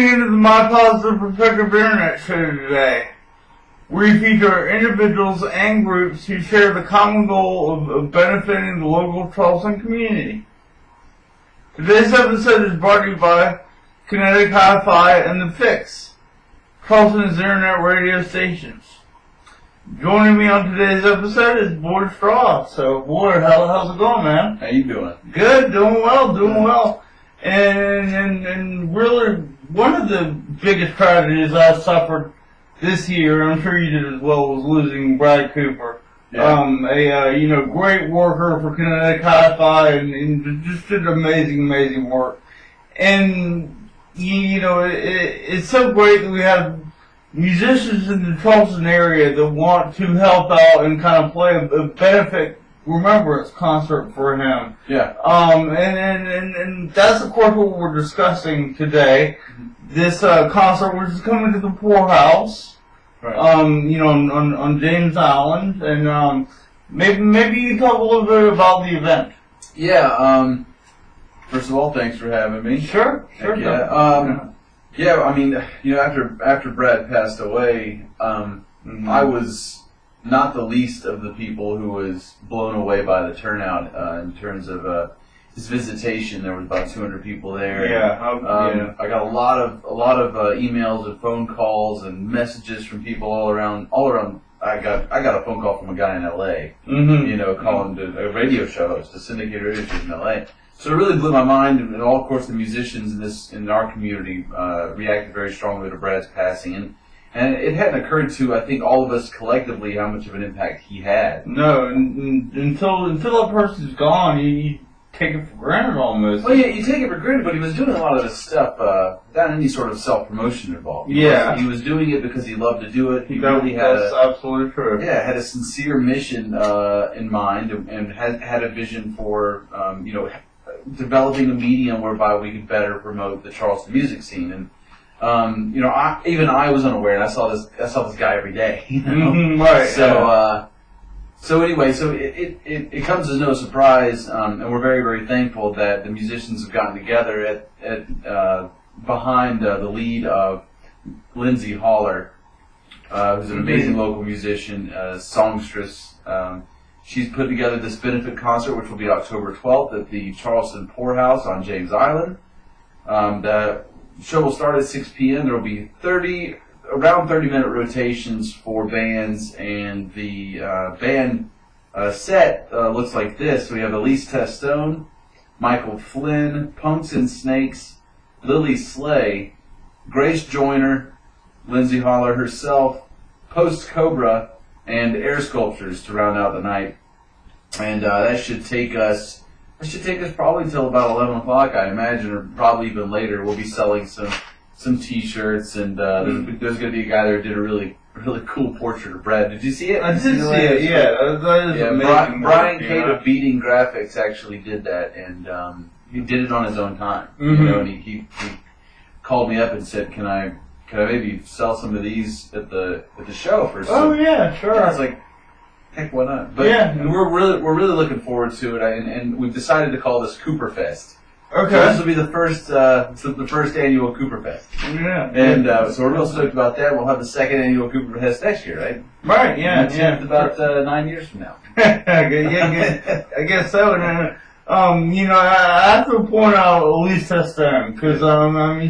Tuning into the My Positive Perspective Internet show today. We feature individuals and groups who share the common goal of benefiting the local Charleston community. Today's episode is brought to you by Kinetic Hi-Fi and The Fix, Charleston's internet radio stations. Joining me on today's episode is Boyd Straw. So, Boyd, how's it going, man? How you doing? Good, doing well. And really, one of the biggest tragedies I suffered this year, I'm sure you did as well, was losing Brad Cooper. Yeah. A great worker for Kinetic Hi-Fi and just did amazing work. And, it's so great that we have musicians in the Charleston area that want to help out and kind of play a benefit remembrance concert for him. Yeah. And that's of course what we're discussing today. This concert, which is coming to the poorhouse, right. On James Island, and maybe you talk a little bit about the event. Yeah. First of all, thanks for having me. Sure. Yeah. I mean, after Brad passed away, I was not the least of the people who was blown away by the turnout in terms of his visitation. There was about 200 people there. Yeah. I got a lot of emails and phone calls and messages from people all around. I got a phone call from a guy in L.A. Calling to a radio show host, a syndicated radio show in L.A. So it really blew my mind, and all, of course, the musicians in our community reacted very strongly to Brad's passing, and it hadn't occurred to, I think, all of us collectively how much of an impact he had. No, until that person's gone, you take it for granted almost. Well, yeah, you take it for granted, but he was doing a lot of this stuff without any sort of self-promotion involved. He was doing it because he loved to do it. That's absolutely true. Yeah, had a sincere mission in mind, and had a vision for, developing a medium whereby we could better promote the Charleston music scene. And I was unaware, and I saw this guy every day. Right. So anyway, it comes as no surprise, and we're very, very thankful that the musicians have gotten together behind the lead of Lindsay Holler, who's an amazing local musician, songstress. She's put together this benefit concert, which will be October 12th at the Charleston Poorhouse on James Island. The show will start at 6 p.m. There will be around 30-minute rotations for bands, and the band set looks like this. We have Elise Testone, Michael Flynn, Punks and Snakes, Lily Slay, Grace Joyner, Lindsay Holler herself, Post Cobra, and Air Sculptures to round out the night. And that should take us probably till about 11 o'clock, I imagine, or probably even later. We'll be selling some T-shirts, and there's going to be a guy there who did a really cool portrait of Brad. Did you see it? I did see it. Yeah, that is amazing. Brian Cade of Beating Graphics actually did that, and he did it on his own time. And he called me up and said, "Can I maybe sell some of these at the show for some?" Oh yeah, sure. And I was like, heck, why not? But we're really looking forward to it, and we've decided to call this Cooper Fest. Okay. So this will be the first annual Cooper Fest. Yeah. And so we're real stoked about that. We'll have the second annual Cooper Fest next year, right? Right. Yeah. It's about 9 years from now. I guess so. And I have to point out Elise Testone because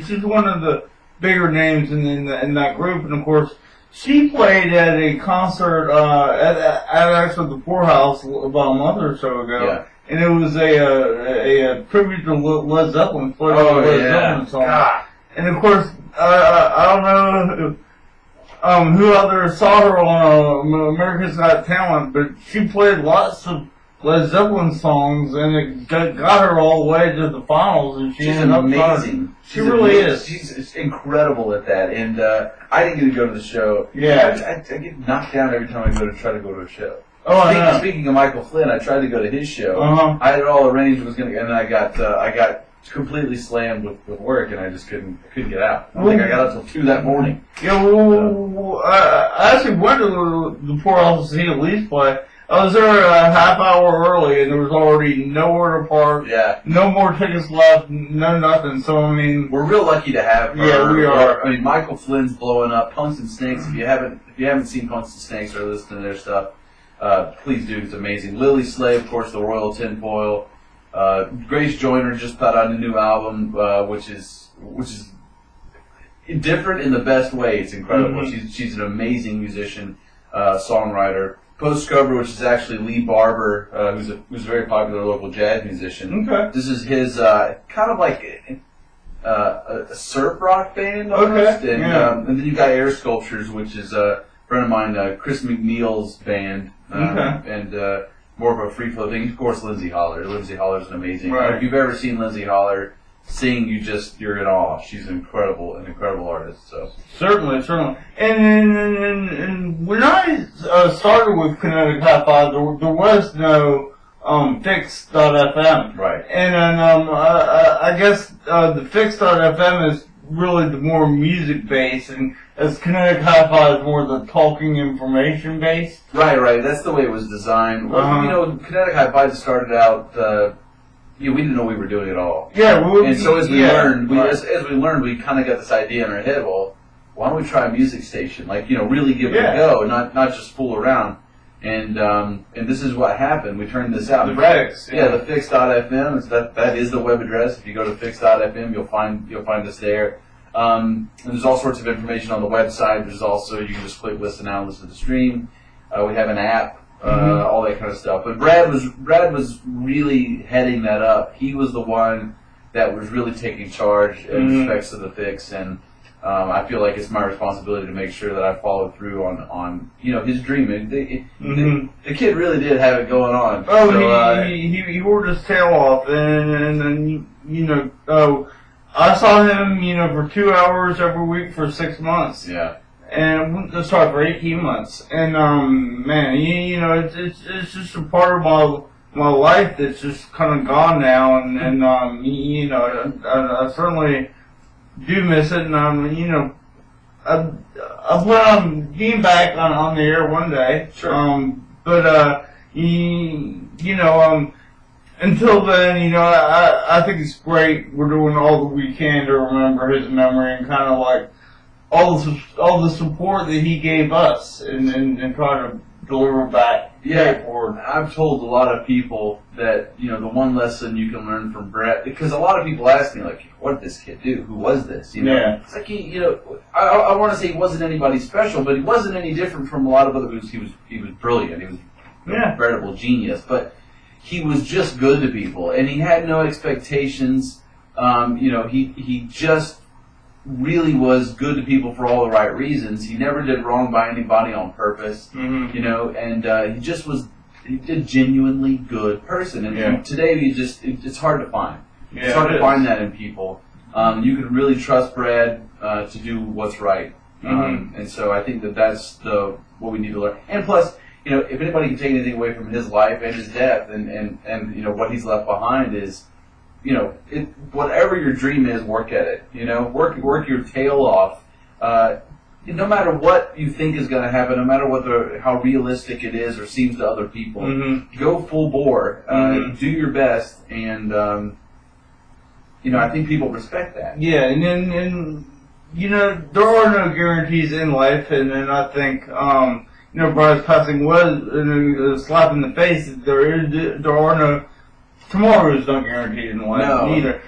she's one of the bigger names in that group, and of course she played at a concert at actually the Poorhouse about a month or so ago. Yeah. And it was a tribute to Led Zeppelin, Zeppelin song. God. And of course, I don't know who out there saw her on America's Got Talent, but she played lots of Led Zeppelin songs, and it got her all the way to the finals. And she's amazing. She really is. She's incredible at that. And I didn't get to go to the show. Yeah, I get knocked down every time I try to go to a show. Oh, Speaking of Michael Flynn, I tried to go to his show. I had it all arranged, and I got completely slammed with work, and I just couldn't get out. I think I got up till 2 that morning. Yeah, I actually went to the Poorhouse to see Elise play. I was there a half hour early, and there was already nowhere to park. Yeah. No more tickets left. No nothing. So I mean, we're real lucky to have her. Yeah, we are. I mean, Michael Flynn's blowing up. Punks and Snakes. If you haven't seen Punks and Snakes or listened to their stuff, please do. It's amazing. Lily Slave, of course, the Royal Tinfoil. Grace Joyner just put out a new album, which is different in the best way. It's incredible. Mm-hmm. She's an amazing musician, songwriter. Postcover, which is actually Lee Barber, who's a very popular local jazz musician. Okay. This is his kind of like a surf rock band almost. Okay. And, and then you got Air Sculptures, which is a friend of mine, Chris McNeil's band, and more of a free flow thing. Of course, Lindsay Holler. Lindsay Holler's an amazing. Right. If you've ever seen Lindsay Holler sing, you're in awe. She's an incredible artist. So certainly. And when I started with Kinetic High Five, there was no Fix.fm. Right. And then I guess the Fix.fm is really the more music based, and as Kinetic High Five is more the talking information based. Right. That's the way it was designed. Well, Kinetic High Five started out. We didn't know we were doing it all. Yeah, so as we learned, as we learned, we kind of got this idea in our head. Well, why don't we try a music station? Like, really give it a go, not just fool around. And this is what happened. We turned this out. The Fix. The Fix.fm. That is the web address. If you go to Fix.fm, you'll find us there. And there's all sorts of information on the website. There's also, you can just click listen now, listen to stream. We have an app. All that kind of stuff. But Brad was really heading that up. He was the one that was really taking charge in respects to the Fix, and I feel like it's my responsibility to make sure that I follow through on his dream. The kid really did have it going on. Oh, so, he worked his tail off, and I saw him for 2 hours every week for 6 months. Yeah. And for 18 months. And, man, it's just a part of my life that's just kind of gone now. And I certainly do miss it. And, I plan on being back on the air one day. Sure. Until then, I think it's great. We're doing all that we can to remember his memory and kind of like, all the support that he gave us and try to deliver back. Yeah, I've told a lot of people that, the one lesson you can learn from Brett, because a lot of people ask me, like, what did this kid do? Who was this? Yeah. It's like, I want to say he wasn't anybody special, but he wasn't any different from a lot of other people. He was brilliant. He was a veritable genius, but he was just good to people, and he had no expectations. He just really was good to people for all the right reasons. He never did wrong by anybody on purpose, and he just was a genuinely good person. And today, it's hard to find. Yeah, it's hard to find that in people. You can really trust Brad to do what's right, and so I think that's what we need to learn. And plus, if anybody can take anything away from his life and his death, and what he's left behind is, whatever your dream is, work at it. Work your tail off. No matter what you think is going to happen, no matter how realistic it is or seems to other people, go full bore. Do your best, and I think people respect that. Yeah, and there are no guarantees in life, and then I think Brian's passing was a slap in the face. There are no. Tomorrow is not guaranteed in life either.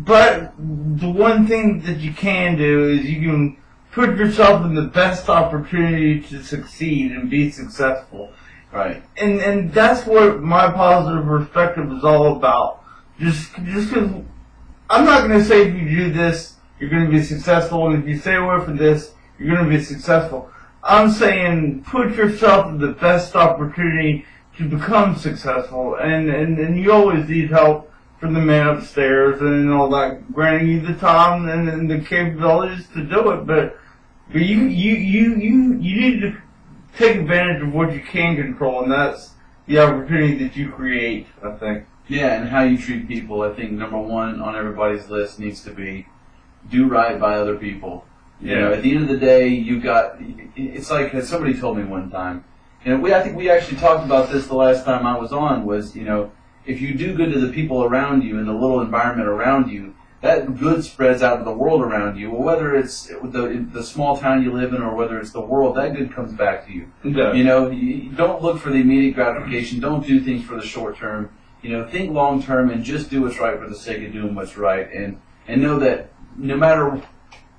But the one thing that you can do is you can put yourself in the best opportunity to succeed and be successful. Right. And that's what my positive perspective is all about. Just because I'm not going to say if you do this, you're going to be successful, and if you stay away from this, you're going to be successful. I'm saying put yourself in the best opportunity to become successful, and you always need help from the man upstairs and all that, granting you the time and the capabilities to do it. But you need to take advantage of what you can control, and that's the opportunity that you create, I think. Yeah, and how you treat people. I think number one on everybody's list needs to be do right by other people. At the end of the day, it's like somebody told me one time, I think we actually talked about this the last time I was on, was, if you do good to the people around you and the little environment around you, that good spreads out to the world around you. Well, whether it's the small town you live in or whether it's the world, that good comes back to you. Yeah. You don't look for the immediate gratification. Don't do things for the short term. Think long term and just do what's right for the sake of doing what's right. And know that no matter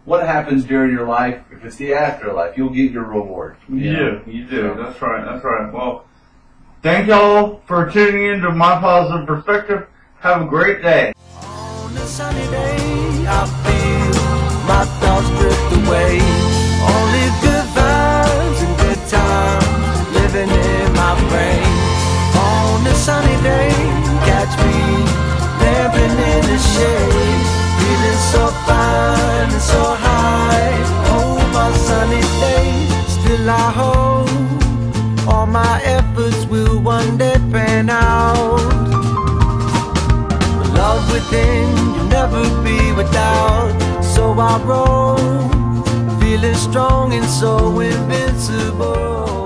what happens during your life, if it's the afterlife, you'll get your reward. You do. That's right. Well, thank y'all for tuning in to My Positive Perspective. Have a great day. On a sunny day, I feel my thoughts drift away. Only good vibes and good times living in my brain. On a sunny day, catch me lamping in the shade, feeling so fine and so high. Oh, my sunny days, still I hope all my efforts will one day pan out. Love within, you'll never be without. So I roll, feeling strong and so invincible.